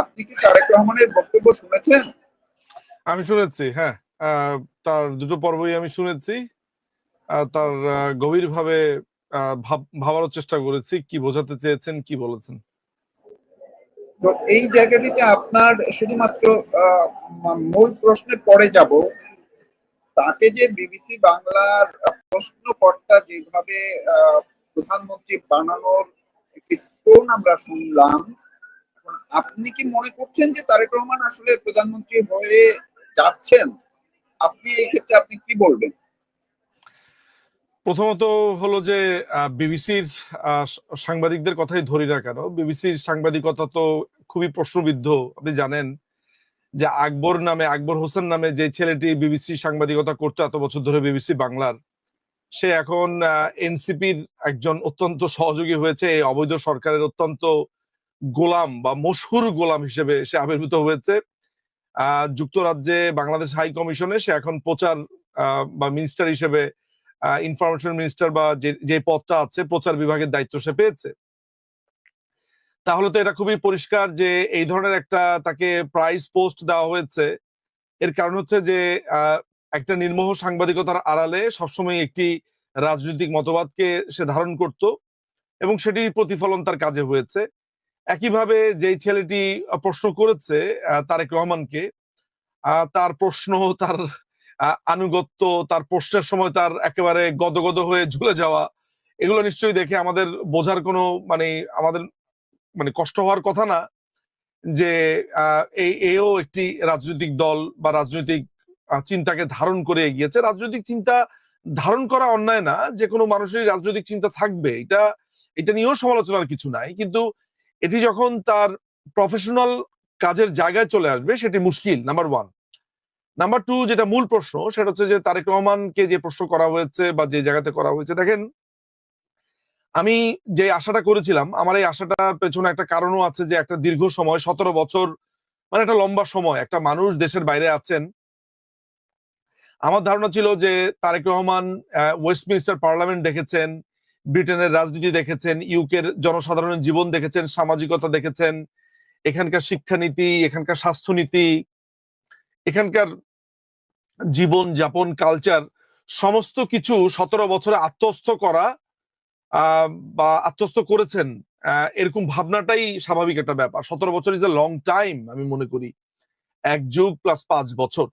আপনি কি তারেক রহমানের বক্তব্য শুনেছেন? আমি শুনেছি, হ্যাঁ। তার দুটো পর্বই আমি শুনেছি। তার গভীরভাবে ভাবারও চেষ্টা করেছি কি বোঝাতে চেয়েছেন, কি বলেছেন। তো এই জায়গাটিতে আপনার শুধুমাত্র মূল প্রশ্নে পরে যাব। তাকে যে বিবিসি বাংলার প্রশ্নকর্তা যেভাবে প্রধানমন্ত্রী বানানোর একটি টোন আমরা শুনলাম, এখন আপনি কি মনে করছেন যে তারেক রহমান আসলে প্রধানমন্ত্রী হয়ে যাচ্ছেন? আপনি এই ক্ষেত্রে আপনি কি বলবেন? প্রথমত হলো যে বিবিসির সাংবাদিকদের কথাই ধরি না কেন, বিবিসির সাংবাদিকতা তো খুবই প্রশ্নবিদ্ধ। আপনি জানেন যে আকবর হোসেন নামে যে ছেলেটি বিবিসি সাংবাদিকতা করতো এত বছর ধরে বিবিসি বাংলার, সে এখন এনসিপির একজন অত্যন্ত সহযোগী হয়েছে। এই অবৈধ সরকারের অত্যন্ত গোলাম বা মশহুর গোলাম হিসেবে সে আবির্ভূত হয়েছে। যুক্তরাজ্যে বাংলাদেশ হাই কমিশনে সে এখন প্রচার বা মিনিস্টার হিসেবে, ইনফরমেশন মিনিস্টার বা যে পদটা আছে, প্রচার বিভাগের দায়িত্ব সে পেয়েছে। তাহলে তো এটা খুবই পরিষ্কার যে এই ধরনের একটা তাকে প্রাইজ পোস্ট দেওয়া হয়েছে। এর কারণ হচ্ছে যে একটা নির্মোহ সাংবাদিকতার আড়ালে সবসময় একটি রাজনৈতিক মতবাদকে সে ধারণ করত এবং সেটির প্রতিফলন তার কাজে হয়েছে। একইভাবে যেই ছেলেটি প্রশ্ন করেছে তারেক রহমানকে, তার প্রশ্ন, তার আনুগত্য, তার প্রশ্নের সময় তার একেবারে গদগদ হয়ে ঝুলে যাওয়া, এগুলো নিশ্চয়ই দেখে আমাদের বোঝার কোনো আমাদের কষ্ট হওয়ার কথা না যে এও একটি রাজনৈতিক দল বা রাজনৈতিক চিন্তাকে ধারণ করে এগিয়েছে। রাজনৈতিক চিন্তা ধারণ করা অন্যায় না, যে কোনো মানুষেরই রাজনৈতিক চিন্তা থাকবে, এটা নিয়েও সমালোচনার কিছু নাই। কিন্তু এটি যখন তার প্রফেশনাল কাজের জায়গায় চলে আসবে সেটি মুশকিল, নাম্বার ওয়ান। নাম্বার টু, যেটা মূল প্রশ্ন, সেটা হচ্ছে যে তারেক রহমানকে যে প্রশ্ন করা হয়েছে বা যে জায়গাতে করা হয়েছে, দেখেন, আমি যে আশাটা করেছিলাম, আমার এই আশাটার পেছনে একটা কারণও আছে যে একটা দীর্ঘ সময়, 17 বছর, মানে একটা লম্বা সময় একটা মানুষ দেশের বাইরে আছেন। আমার ধারণা ছিল যে তারেক রহমান ওয়েস্টমিনিস্টার পার্লামেন্ট দেখেছেন, ব্রিটেনের রাজনীতি দেখেছেন, ইউকের জনসাধারণের জীবন দেখেছেন, সামাজিকতা দেখেছেন, এখানকার শিক্ষানীতি, এখানকার স্বাস্থ্যনীতি, এখানকার জীবন যাপন, কালচার, সমস্ত কিছু 17 বছরে আত্মস্থ করা বা আত্মস্থ করেছেন। এরকম ভাবনাটাই স্বাভাবিক একটা ব্যাপার। 17 বছর ইজ এ লং টাইম, আমি মনে করি। 1 যুগ প্লাস 5 বছর,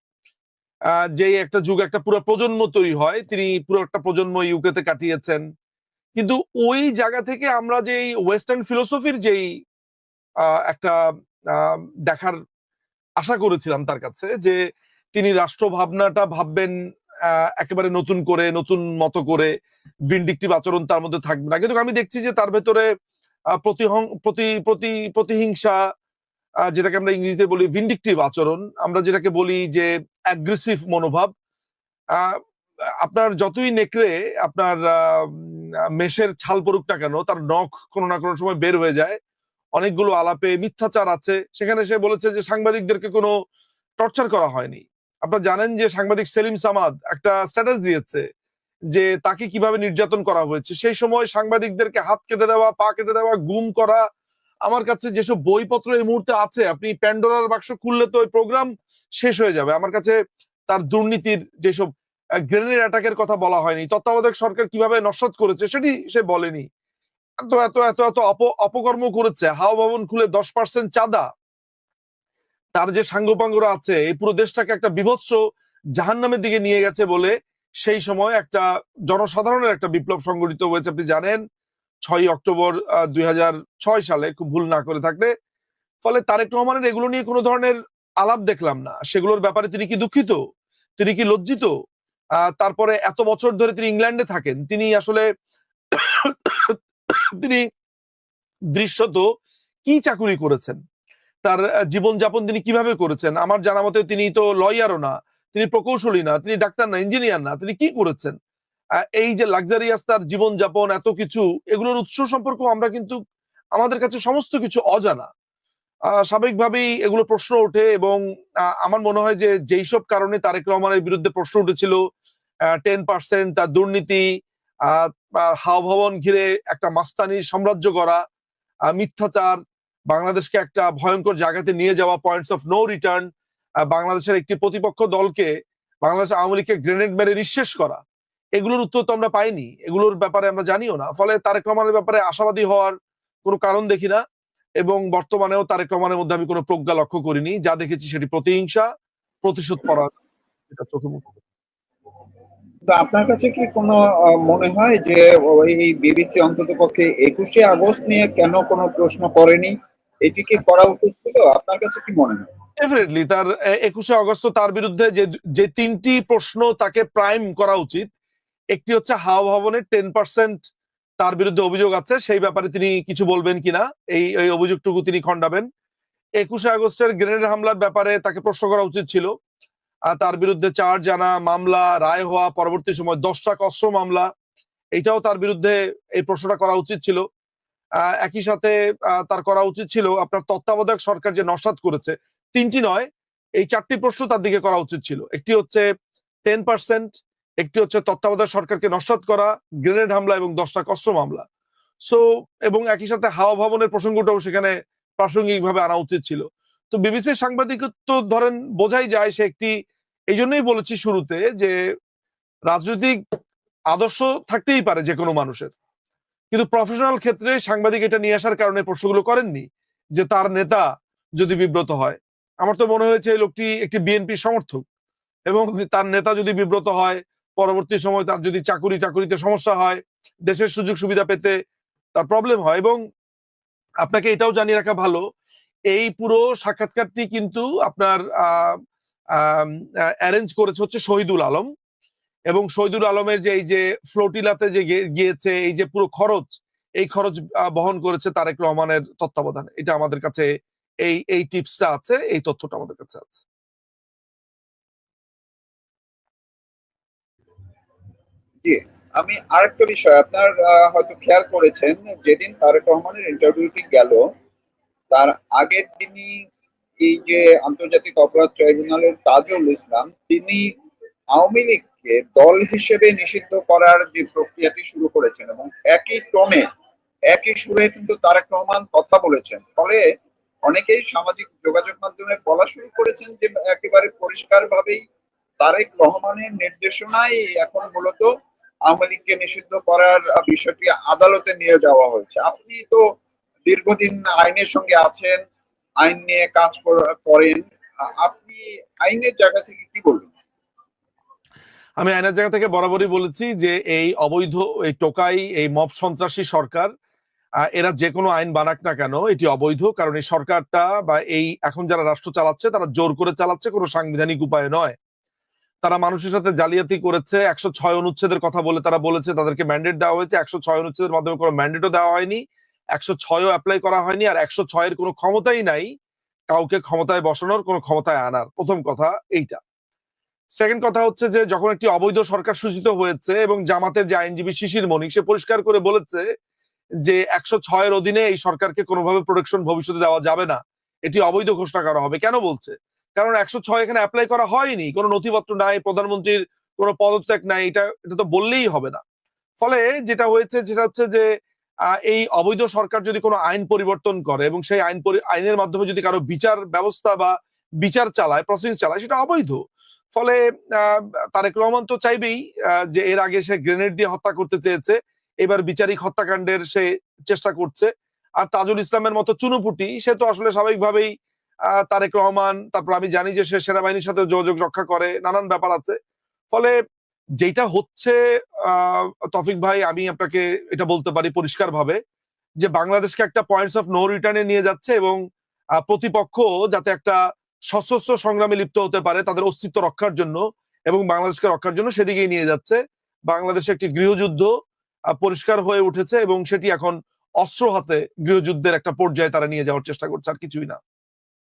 যে একটা যুগ, একটা পুরো প্রজন্ম তৈরি হয়। তিনি পুরো একটা প্রজন্ম ইউকেতে কাটিয়েছেন। কিন্তু ওই জায়গা থেকে আমরা যে ওয়েস্টার্ন ফিলোসফির যেই একটা দেখার আশা করেছিলাম তার কাছে, যে তিনি রাষ্ট্র ভাবনাটা ভাববেন একেবারে নতুন করে, নতুন মতো করে, ভিন্ডিকটিভ আচরণ তার মধ্যে থাকবে না। কিন্তু আমি দেখছি যে তার ভেতরে প্রতিহিংসা, যেটাকে আমরা ইংরেজিতে বলি ভিন্ডিকটিভ আচরণ, আমরা যেটাকে বলি যে অ্যাগ্রেসিভ মনোভাব। আহ, আপনার যতই নেকড়ে আপনার মেষের ছাল পড়ুক না কেন, তার নখ কোনো না কোনো সময় বের হয়ে যায়। অনেকগুলো আলাপে মিথ্যাচার আছে। সেখানে সে বলেছে যে সাংবাদিকদেরকে কোনো টর্চার করা হয়নি। আপনারা জানেন যে সাংবাদিক সেলিম সামাদ একটা স্ট্যাটাস দিয়েছে যে তাকে কিভাবে নির্যাতন করা হয়েছে। সেই সময় সাংবাদিকদেরকে হাত কেটে দেওয়া, পা কেটে দেওয়া, গুম করা। আমার কাছে যেসব বইপত্র এই মুহূর্তে আছে, আপনি প্যান্ডোরার বাক্স খুললে তো ওই প্রোগ্রাম শেষ হয়ে যাবে। আমার কাছে তার দুর্নীতির যেসব গ্রেনেড অ্যাটাকের কথা বলা হয়নি, তত্ত্বাবধায়ক সরকার কিভাবে নস্যাৎ করেছে সেটি সে বলেনি। এত এত এত এত অপকর্ম করেছে। হাওয়া ভবন খুলে 10% চাঁদা, তার যে সাঙ্গপাঙ্গরা আছে, এই পুরো দেশটাকে একটা বিভৎস জাহান্নামের দিকে নিয়ে গেছে বলে সেই সময় একটা জনসাধারণের একটা বিপ্লব সংগঠিত হয়েছে। আপনি জানেন 6ই অক্টোবর 2006 সালে, খুব ভুল না করে থাকলে। ফলে তারেক রহমানের এগুলো নিয়ে কোনো ধরনের আলাপ দেখলাম না। সেগুলোর ব্যাপারে তিনি কি দুঃখিত? তিনি কি লজ্জিত? তারপরে এত বছর ধরে তিনি ইংল্যান্ডে থাকেন, তিনি আসলে তিনি দৃশ্যত কি চাকুরি করেছেন, তার জীবনযাপন তিনি কিভাবে করেছেন? আমার জানা মতে তিনি তো লয়ারও না, তিনি প্রকৌশলী না, তিনি ডাক্তার না, ইঞ্জিনিয়ার না, তিনি কি করেছেন? এই যে লাক্সারিয়াস তার জীবনযাপন, এত কিছু, এগুলোর উৎস সম্পর্ক আমরা কিন্তু, আমাদের কাছে সমস্ত কিছু অজানা। স্বাভাবিকভাবেই এগুলো প্রশ্ন ওঠে এবং আমার মনে হয় যে যেই সব কারণে তারেক রহমানের বিরুদ্ধে প্রশ্ন উঠেছিল, 10% তার দুর্নীতি, হাওয়া ভবন ঘিরে একটা মাস্তানির সাম্রাজ্য গড়া, মিথ্যাচার, বাংলাদেশকে একটা ভয়ঙ্কর জায়গাতে নিয়ে যাওয়া, পয়েন্টস অফ নো রিটার্ন, বাংলাদেশের একটি প্রতিপক্ষ দলকে, বাংলাদেশ আওয়ামী লীগকে গ্রেনেড মেরে নিঃশেষ করা, এগুলোর উত্তর তো আমরা পাইনি, এগুলোর ব্যাপারে আমরা জানিও না। ফলে তারেক রহমানের ব্যাপারে আশাবাদী হওয়ার কোনো কারণ দেখি না, এবং বর্তমানেও তারেক রহমানের মধ্যে আমি কোনো প্রজ্ঞা লক্ষ্য করিনি। যা দেখেছি সেটি প্রতিহিংসা, প্রতিশোধ পরায়ণ, এটা চোখে মুখে। তো আপনার কাছে কি কোনো মনে হয় যে এই বিবিসি অন্ততপক্ষে 21শে আগস্ট নিয়ে কেন কোনো প্রশ্ন করেনি? এটি কি করা উচিত ছিল? আপনার কাছে কি মনে হয়? ডেফিনেটলি তার 21শে আগস্ট তার বিরুদ্ধে যে তিনটি প্রশ্ন তাকে প্রাইম করা উচিত, একটি হচ্ছে হাওয়া ভবনের 10% তার বিরুদ্ধে অভিযোগ আছে, সেই ব্যাপারে তিনি কিছু বলবেন কিনা, এই অভিযোগটুকু তিনি খণ্ডাবেন। 21শে আগস্টের গ্রেনেড হামলার ব্যাপারে তাকে প্রশ্ন করা উচিত ছিল। তার বিরুদ্ধে চার্জ জানা, মামলা, রায় হওয়া, পরবর্তী সময় 10টা অস্ত্র মামলা, এটাও তার বিরুদ্ধে এই প্রশ্নটা করা উচিত ছিল। একই সাথে তার করা উচিত ছিল আপনার তত্ত্বাবধায়ক সরকার যে নস্যাৎ করেছে, তিনটি নয়, এই 4টি প্রশ্ন তার দিকে করা উচিত ছিল। একটি হচ্ছে 10%, একটি হচ্ছে তত্ত্বাবধায়ক সরকারকে নস্যাৎ করা, গ্রেনেড হামলা এবং 10টা অস্ত্র মামলা। সো এবং একই সাথে হাওয়া ভবনের প্রসঙ্গটাও সেখানে প্রাসঙ্গিকভাবে আনা উচিত ছিল। তো বিবিসির সাংবাদিকত্ব ধরেন বোঝাই যায় সে একটি, এই জন্যই বলেছি শুরুতে যে রাজনৈতিক আদর্শ থাকতেই পারে যে কোনো মানুষের, কিন্তু প্রফেশনাল ক্ষেত্রে সাংবাদিক এটা নিয়ে আসার কারণে প্রশ্নগুলো করেননি যে তার নেতা যদি বিব্রত হয়। আমার তো মনে হয়েছে এই লোকটি একটি বিএনপি সমর্থক, এবং তার নেতা যদি বিব্রত হয়, পরবর্তী সময় তার যদি চাকুরিতে সমস্যা হয়, দেশের সুযোগ সুবিধা পেতে তার প্রবলেম হয়। এবং আপনাকে এটাও জানিয়ে রাখা ভালো, এই পুরো সাক্ষাৎকারটি কিন্তু আপনার অ্যারেঞ্জ করেছে হচ্ছে শহীদুল আলম, এবং শহীদুল আলমের যে এই যে ফ্লোটিলাতে যে গিয়েছে, এই যে পুরো খরচ, এই খরচ বহন করেছে তারেক রহমানের তত্ত্বাবধানে। এটা আমাদের কাছে এই টিপসটা আছে, এই তথ্যটা আমাদের কাছে আছে। জি, আমি আরেকটা বিষয় আপনার হয়তো খেয়াল করেছেন, যেদিন তারেক রহমানের ইন্টারভিউটি গেল তার আগের দিনই এই যে আন্তর্জাতিক অপরাধ ট্রাইব্যুনালের তাজুল ইসলাম তিনি আওয়ামী লীগকে দল হিসেবে নিষিদ্ধ করার যে প্রক্রিয়াটি শুরু করেছেন, এবং একই টোনে একই সুরে কিন্তু তারেক রহমান কথা বলেছেন। ফলে অনেকেই সামাজিক যোগাযোগ মাধ্যমে বলা শুরু করেছেন যে একেবারে পরিষ্কার ভাবেই তারেক রহমানের নির্দেশনায় এখন মূলত আওয়ামী লীগকে নিষিদ্ধ করার বিষয়টি আদালতে নিয়ে যাওয়া হয়েছে। আপনি তো দীর্ঘদিন আইনের সঙ্গে আছেন, আইন নিয়ে কাজ করেন, আপনি আইনের জায়গা থেকে কি বলবেন? আমি আইনের জায়গা থেকে বরাবরই বলেছি যে এই অবৈধ, এই টোকাই, এই মব সন্ত্রাসী সরকার, এরা যে কোনো আইন বানাক না কেন এটি অবৈধ। কারণ এই সরকারটা বা এই এখন যারা রাষ্ট্র চালাচ্ছে তারা জোর করে চালাচ্ছে, কোনো সাংবিধানিক উপায় নয়। তারা মানুষের সাথে জালিয়াতি করেছে। 106 অনুচ্ছেদের কথা বলে তারা বলেছে তাদেরকে ম্যান্ডেট দেওয়া হয়েছে, 106 অনুচ্ছেদের মাধ্যমে কোনো ম্যান্ডেটও দেওয়া হয়নি, 106ও অ্যাপ্লাই করা হয়নি, আর 106-এর কোনো ক্ষমতাই নাই কাউকে ক্ষমতায় বসানোর, কোনো ক্ষমতায় আনার। প্রথম কথা এইটা। সেকেন্ড কথা হচ্ছে যে যখন একটি অবৈধ সরকার সূচিত হয়েছে এবং জামাতের যে আইনজীবী শিশির মনিক সে পরিষ্কার করে বলেছে যে 106-এর অধীনে এই সরকারকে কোনোভাবে প্রোটেকশন ভবিষ্যতে দেওয়া যাবে না, এটি অবৈধ ঘোষণা করা হবে। কেন বলছে? কারণ 106 এখানে অ্যাপ্লাই করা হয়নি, কোনো নথিপত্র নাই, প্রধানমন্ত্রীর কোনো পদত্যাগ নাই, এটা তো বললেই হবে না। ফলে যেটা হয়েছে সেটা হচ্ছে যে এই অবৈধ সরকার যদি কোনো আইন পরিবর্তন করে এবং সেই আইনের মাধ্যমে যদি কারো বিচার ব্যবস্থা বা বিচার চালায়, প্রসিডিং চালায়, সেটা অবৈধ। ফলে তারেক রহমান তো চাইবেই যে এর আগে সে গ্রেনেড দিয়ে হত্যা করতে চেয়েছে, এবার বিচারিক হত্যাকাণ্ডের সে চেষ্টা করছে। আর তাজুল ইসলামের মতো চুনুপুটি সে তো আসলে স্বাভাবিকভাবেই তারেক রহমান, তারপর আমি জানি যে সে সেনাবাহিনীর সাথে যোগাযোগ রক্ষা করে, নানান ব্যাপার আছে। ফলে যেটা হচ্ছে তৌফিক ভাই, আমি আপনাকে এটা বলতে পারি পরিষ্কার ভাবে যে বাংলাদেশকে একটা পয়েন্টস অফ নো রিটার্নে নিয়ে যাচ্ছে, এবং প্রতিপক্ষ যাতে একটা সশস্ত্র সংগ্রামে লিপ্ত হতে পারে তাদের অস্তিত্ব রক্ষার জন্য এবং বাংলাদেশকে রক্ষার জন্য, সেদিকেই নিয়ে যাচ্ছে। বাংলাদেশে একটি গৃহযুদ্ধ পরিষ্কার হয়ে উঠেছে এবং সেটি এখন অস্ত্র হাতে গৃহযুদ্ধের একটা পর্যায়ে তারা নিয়ে যাওয়ার চেষ্টা করছে, আর কিছুই না।